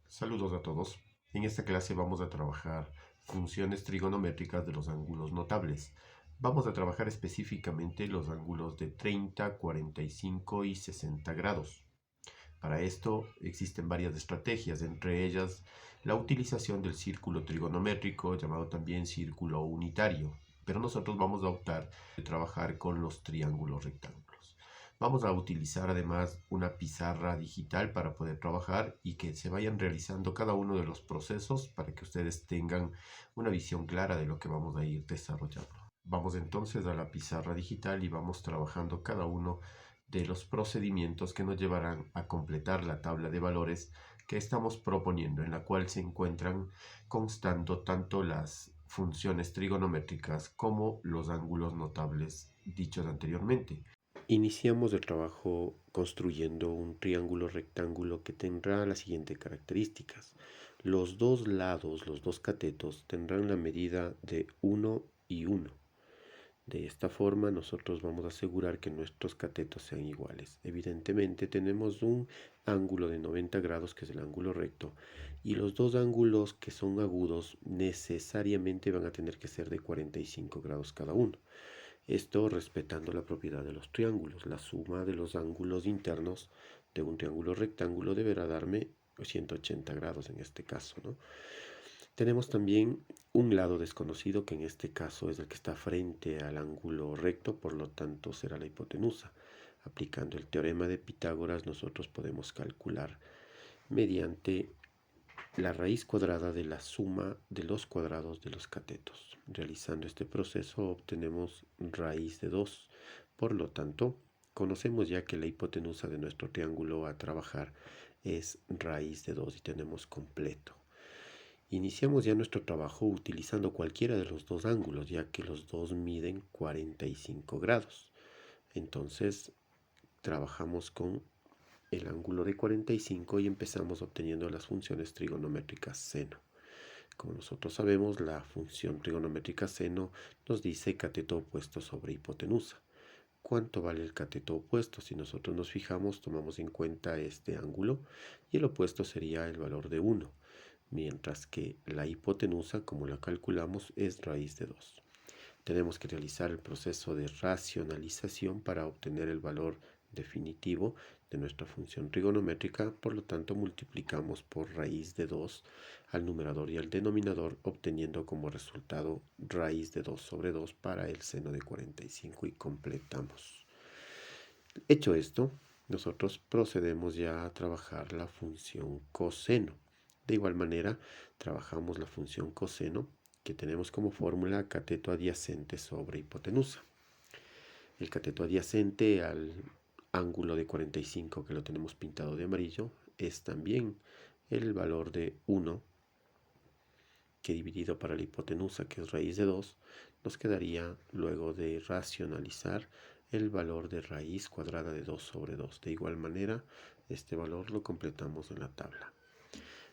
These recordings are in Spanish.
Saludos a todos. En esta clase vamos a trabajar funciones trigonométricas de los ángulos notables. Vamos a trabajar específicamente los ángulos de 30, 45 y 60 grados. Para esto existen varias estrategias, entre ellas la utilización del círculo trigonométrico, llamado también círculo unitario, pero nosotros vamos a optar de trabajar con los triángulos rectángulos. Vamos a utilizar además una pizarra digital para poder trabajar y que se vayan realizando cada uno de los procesos para que ustedes tengan una visión clara de lo que vamos a ir desarrollando. Vamos entonces a la pizarra digital y vamos trabajando cada uno de los procedimientos que nos llevarán a completar la tabla de valores que estamos proponiendo, en la cual se encuentran constando tanto las funciones trigonométricas como los ángulos notables dichos anteriormente. Iniciamos el trabajo construyendo un triángulo rectángulo que tendrá las siguientes características. Los dos lados, los dos catetos, tendrán la medida de 1 y 1. De esta forma nosotros vamos a asegurar que nuestros catetos sean iguales. Evidentemente tenemos un ángulo de 90 grados que es el ángulo recto y los dos ángulos que son agudos necesariamente van a tener que ser de 45 grados cada uno. Esto respetando la propiedad de los triángulos. La suma de los ángulos internos de un triángulo rectángulo deberá darme 180 grados en este caso, ¿no? Tenemos también un lado desconocido que en este caso es el que está frente al ángulo recto, por lo tanto será la hipotenusa. Aplicando el teorema de Pitágoras nosotros podemos calcular mediante la raíz cuadrada de la suma de los cuadrados de los catetos. Realizando este proceso obtenemos raíz de 2. Por lo tanto, conocemos ya que la hipotenusa de nuestro triángulo a trabajar es raíz de 2 y tenemos completo. Iniciamos ya nuestro trabajo utilizando cualquiera de los dos ángulos, ya que los dos miden 45 grados. Entonces, trabajamos con el ángulo de 45 y empezamos obteniendo las funciones trigonométricas seno. Como nosotros sabemos, la función trigonométrica seno nos dice cateto opuesto sobre hipotenusa. ¿Cuánto vale el cateto opuesto? Si nosotros nos fijamos, tomamos en cuenta este ángulo y el opuesto sería el valor de 1, mientras que la hipotenusa, como la calculamos, es raíz de 2. Tenemos que realizar el proceso de racionalización para obtener el valor definitivo de nuestra función trigonométrica, por lo tanto multiplicamos por raíz de 2 al numerador y al denominador, obteniendo como resultado raíz de 2 sobre 2 para el seno de 45 y completamos. Hecho esto, nosotros procedemos ya a trabajar la función coseno. De igual manera, trabajamos la función coseno que tenemos como fórmula cateto adyacente sobre hipotenusa. El cateto adyacente al ángulo de 45 que lo tenemos pintado de amarillo es también el valor de 1 que dividido para la hipotenusa que es raíz de 2 nos quedaría luego de racionalizar el valor de raíz cuadrada de 2 sobre 2. De igual manera, este valor lo completamos en la tabla.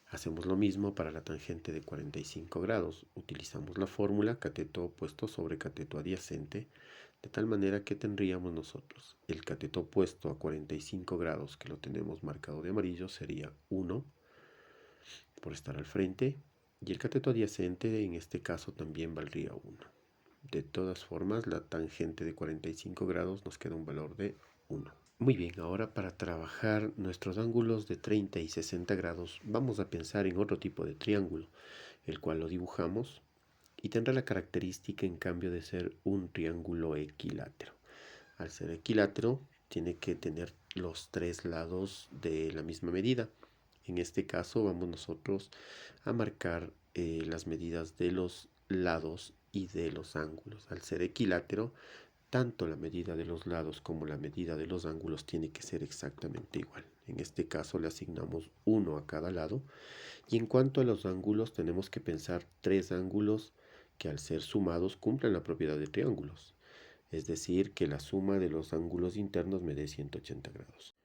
Hacemos lo mismo para la tangente de 45 grados. Utilizamos la fórmula cateto opuesto sobre cateto adyacente, de tal manera que tendríamos nosotros el cateto opuesto a 45 grados, que lo tenemos marcado de amarillo, sería 1 por estar al frente, y el cateto adyacente en este caso también valdría 1. De todas formas, la tangente de 45 grados nos queda un valor de 1. Muy bien, ahora para trabajar nuestros ángulos de 30 y 60 grados vamos a pensar en otro tipo de triángulo, el cual lo dibujamos y tendrá la característica en cambio de ser un triángulo equilátero. Al ser equilátero tiene que tener los tres lados de la misma medida. En este caso vamos nosotros a marcar las medidas de los lados y de los ángulos. Al ser equilátero, tanto la medida de los lados como la medida de los ángulos tiene que ser exactamente igual. En este caso le asignamos 1 a cada lado. Y en cuanto a los ángulos, tenemos que pensar tres ángulos que al ser sumados cumplen la propiedad de triángulos. Es decir, que la suma de los ángulos internos me dé 180 grados.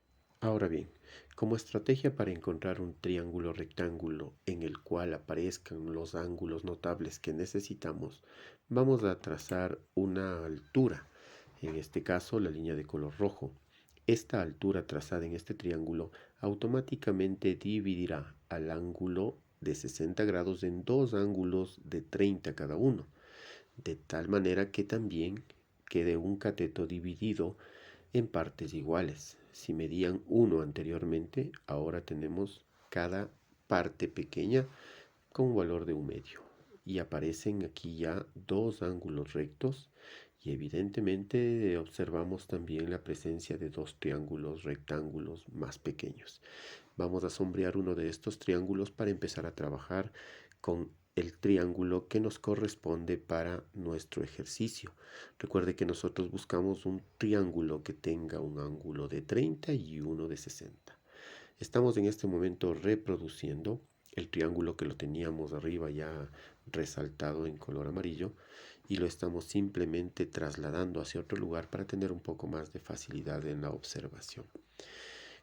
Ahora bien, como estrategia para encontrar un triángulo rectángulo en el cual aparezcan los ángulos notables que necesitamos, vamos a trazar una altura, en este caso la línea de color rojo, esta altura trazada en este triángulo automáticamente dividirá al ángulo de 60 grados en dos ángulos de 30 cada uno, de tal manera que también quede un cateto dividido en partes iguales. Si medían 1 anteriormente, ahora tenemos cada parte pequeña con un valor de 1/2. Y aparecen aquí ya dos ángulos rectos y evidentemente observamos también la presencia de dos triángulos rectángulos más pequeños. Vamos a sombrear uno de estos triángulos para empezar a trabajar con el triángulo que nos corresponde para nuestro ejercicio. Recuerde que nosotros buscamos un triángulo que tenga un ángulo de 30 y uno de 60. Estamos en este momento reproduciendo el triángulo que lo teníamos arriba ya resaltado en color amarillo y lo estamos simplemente trasladando hacia otro lugar para tener un poco más de facilidad en la observación.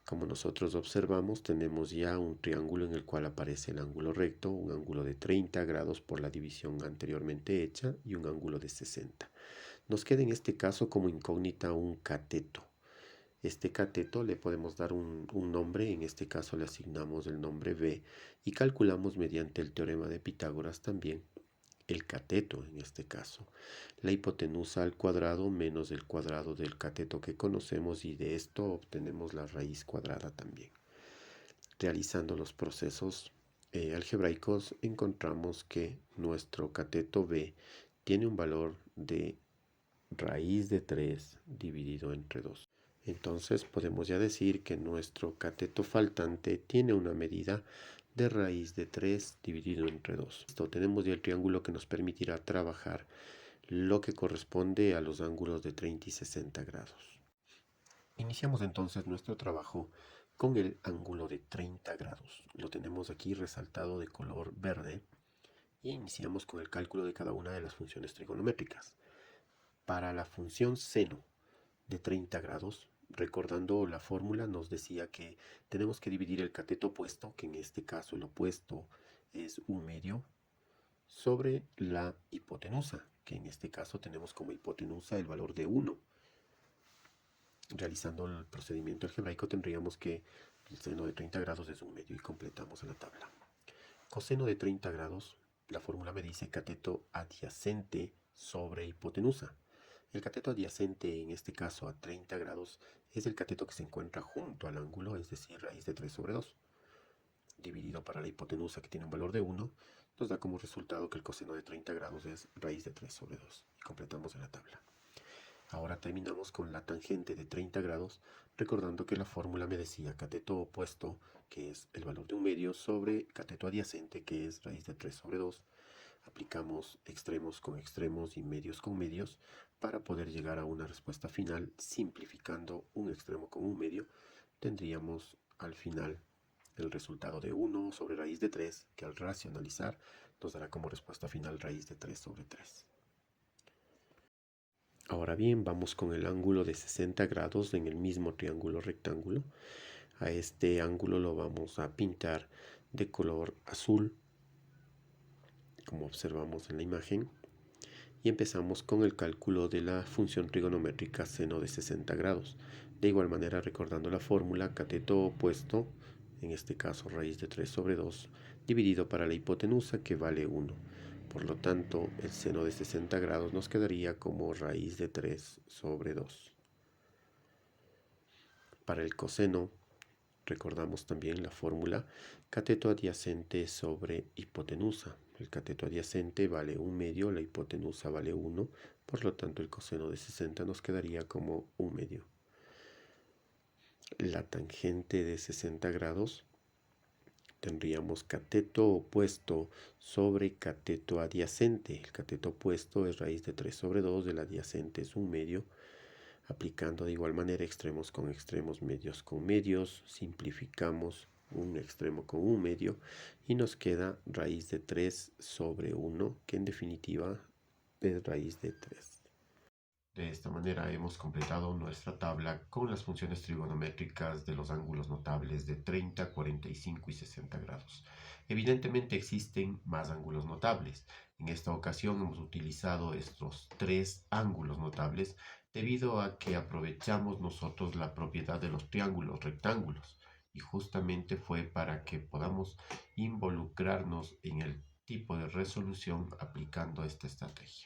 Como nosotros observamos, tenemos ya un triángulo en el cual aparece el ángulo recto, un ángulo de 30 grados por la división anteriormente hecha y un ángulo de 60. Nos queda en este caso como incógnita un cateto. Este cateto le podemos dar un nombre, en este caso le asignamos el nombre B y calculamos mediante el teorema de Pitágoras también el cateto en este caso. La hipotenusa al cuadrado menos el cuadrado del cateto que conocemos y de esto obtenemos la raíz cuadrada también. Realizando los procesos algebraicos encontramos que nuestro cateto B tiene un valor de raíz de 3 dividido entre 2. Entonces podemos ya decir que nuestro cateto faltante tiene una medida de raíz de 3 dividido entre 2. Esto tenemos ya el triángulo que nos permitirá trabajar lo que corresponde a los ángulos de 30 y 60 grados. Iniciamos entonces nuestro trabajo con el ángulo de 30 grados. Lo tenemos aquí resaltado de color verde y iniciamos con el cálculo de cada una de las funciones trigonométricas. Para la función seno de 30 grados, recordando la fórmula, nos decía que tenemos que dividir el cateto opuesto, que en este caso el opuesto es 1/2, sobre la hipotenusa, que en este caso tenemos como hipotenusa el valor de 1. Realizando el procedimiento algebraico tendríamos que el seno de 30 grados es 1/2 y completamos en la tabla. Coseno de 30 grados, la fórmula me dice cateto adyacente sobre hipotenusa. El cateto adyacente, en este caso a 30 grados, es el cateto que se encuentra junto al ángulo, es decir, raíz de 3 sobre 2. Dividido para la hipotenusa, que tiene un valor de 1, nos da como resultado que el coseno de 30 grados es raíz de 3 sobre 2. Y completamos en la tabla. Ahora terminamos con la tangente de 30 grados, recordando que la fórmula me decía cateto opuesto, que es el valor de 1/2, sobre cateto adyacente, que es raíz de 3 sobre 2. Aplicamos extremos con extremos y medios con medios para poder llegar a una respuesta final. Simplificando un extremo con un medio, tendríamos al final el resultado de 1 sobre raíz de 3, que al racionalizar nos dará como respuesta final raíz de 3 sobre 3. Ahora bien, vamos con el ángulo de 60 grados en el mismo triángulo rectángulo. A este ángulo lo vamos a pintar de color azul, como observamos en la imagen, y empezamos con el cálculo de la función trigonométrica seno de 60 grados. De igual manera, recordando la fórmula, cateto opuesto, en este caso raíz de 3 sobre 2, dividido para la hipotenusa, que vale 1. Por lo tanto, el seno de 60 grados nos quedaría como raíz de 3 sobre 2. Para el coseno, recordamos también la fórmula cateto adyacente sobre hipotenusa. El cateto adyacente vale 1/2, la hipotenusa vale 1, por lo tanto el coseno de 60 nos quedaría como 1/2. La tangente de 60 grados tendríamos cateto opuesto sobre cateto adyacente. El cateto opuesto es raíz de 3 sobre 2, el adyacente es 1/2. Aplicando de igual manera extremos con extremos, medios con medios, simplificamos un extremo con 1/2 y nos queda raíz de 3 sobre 1, que en definitiva es raíz de 3. De esta manera hemos completado nuestra tabla con las funciones trigonométricas de los ángulos notables de 30, 45 y 60 grados. Evidentemente existen más ángulos notables. En esta ocasión hemos utilizado estos tres ángulos notables debido a que aprovechamos nosotros la propiedad de los triángulos, rectángulos, y justamente fue para que podamos involucrarnos en el tipo de resolución aplicando esta estrategia.